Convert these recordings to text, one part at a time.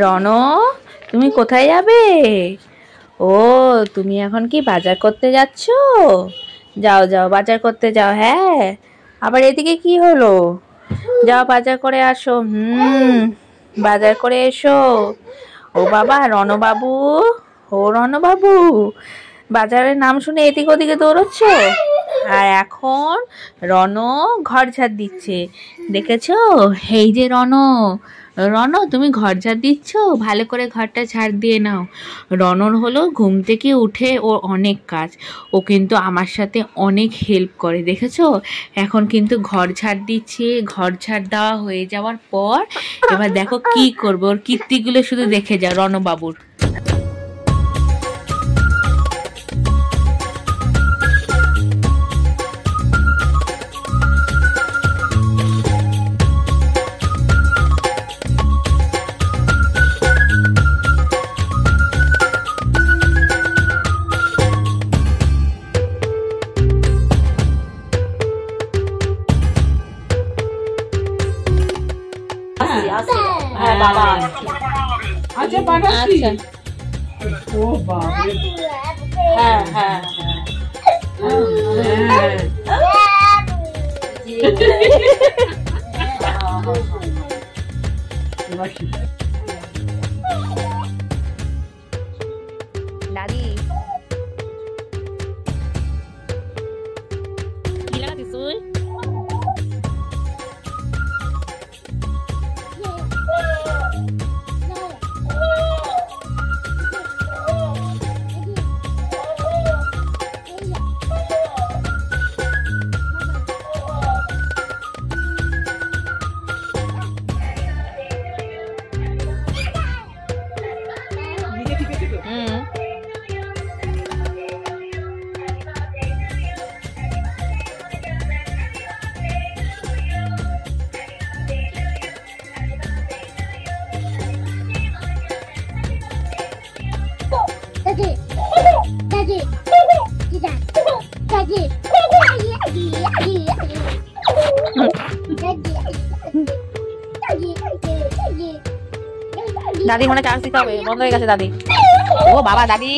রণ, তুমি কোথায় যাবে? ও, তুমি এখন কি বাজার করতে যাচ্ছ? যাও যাও, বাজার করতে যাও। হ্যাঁ, আবার এদিকে কি হলো? যাও বাজার করে আসো। বাজার করে এসো। ও বাবা, রণবাবু, ও রণবাবু, বাজারের নাম শুনে এদিক ওদিকে দৌড়চ্ছ। আর এখন রণ ঘর ঝাড় দিচ্ছে, দেখেছো? এই যে রণ, রণ তুমি ঘর ঝাড় দিচ্ছ, ভালো করে ঘরটা ঝাড় দিয়ে নাও। রণর হলো ঘুম থেকে উঠে ওর অনেক কাজ, ও কিন্তু আমার সাথে অনেক হেল্প করে, দেখেছো? এখন কিন্তু ঘর ঝাড় দিচ্ছে। ঘর ঝাড় দেওয়া হয়ে যাওয়ার পর এবার দেখো কি করবো, ওর কীর্তিগুলো শুধু দেখে যাও রণবাবুর। হ্যাঁ বাবা, আচ্ছা পাঠাচ্ছি। ও বাবা, হ্যাঁ হ্যাঁ দাদি কি লাগাতিস তুই? দাদি মনে চার্জ দিতে হবে, বন্ধ হয়ে গেছে দাদি। ও বাবা, দাদি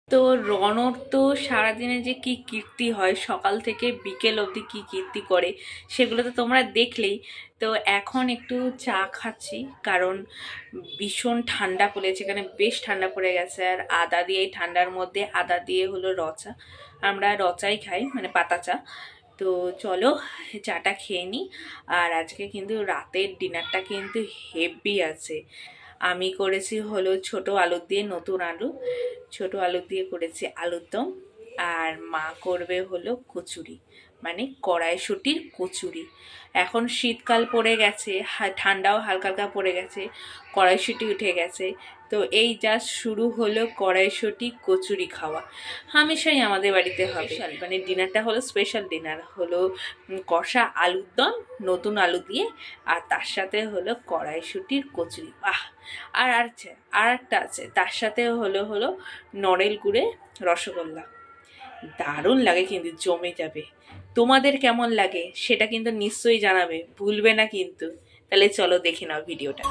তো রণর তো সারাদিনে যে কি কীর্তি হয়, সকাল থেকে বিকেল অবধি কি কীর্তি করে সেগুলো তো তোমরা দেখলেই। তো এখন একটু চা খাচ্ছি, কারণ ভীষণ ঠান্ডা পড়েছে, এখানে বেশ ঠান্ডা পড়ে গেছে। আর আদা দিয়ে, এই ঠান্ডার মধ্যে আদা দিয়ে হলো রচা, আমরা রচাই খাই, মানে পাতা চা। তো চলো চাটা খেয়ে নিই। আর আজকে কিন্তু রাতের ডিনারটা কিন্তু হেভি আছে। আমি করেছি হলো ছোট আলু দিয়ে, নতুন আলু, ছোট আলু দিয়ে করেছি আলুর দম। আর মা করবে হলো কচুরি, মানে কড়াইশুঁটির কচুরি। এখন শীতকাল পড়ে গেছে, ঠান্ডাও হালকা হালকা পড়ে গেছে, কড়াইশুঁটি উঠে গেছে। তো এই জাস্ট শুরু হলো কড়াইশুঁটি কচুরি খাওয়া, হামেশাই আমাদের বাড়িতে হবে। মানে ডিনারটা হলো স্পেশাল ডিনার, হলো কষা আলুর দম নতুন আলু দিয়ে, আর তার সাথে হলো কড়াইশুঁটির কচুরি। বাহ! আর আছে, আর একটা আছে, তার সাথে হলো নড়েল গুড়ে রসগোল্লা। দারুণ লাগে, কিন্তু জমে যাবে। তোমাদের কেমন লাগে সেটা কিন্তু নিশ্চয়ই জানাবে, ভুলবে না কিন্তু। তাহলে চলো দেখে নাও ভিডিওটা।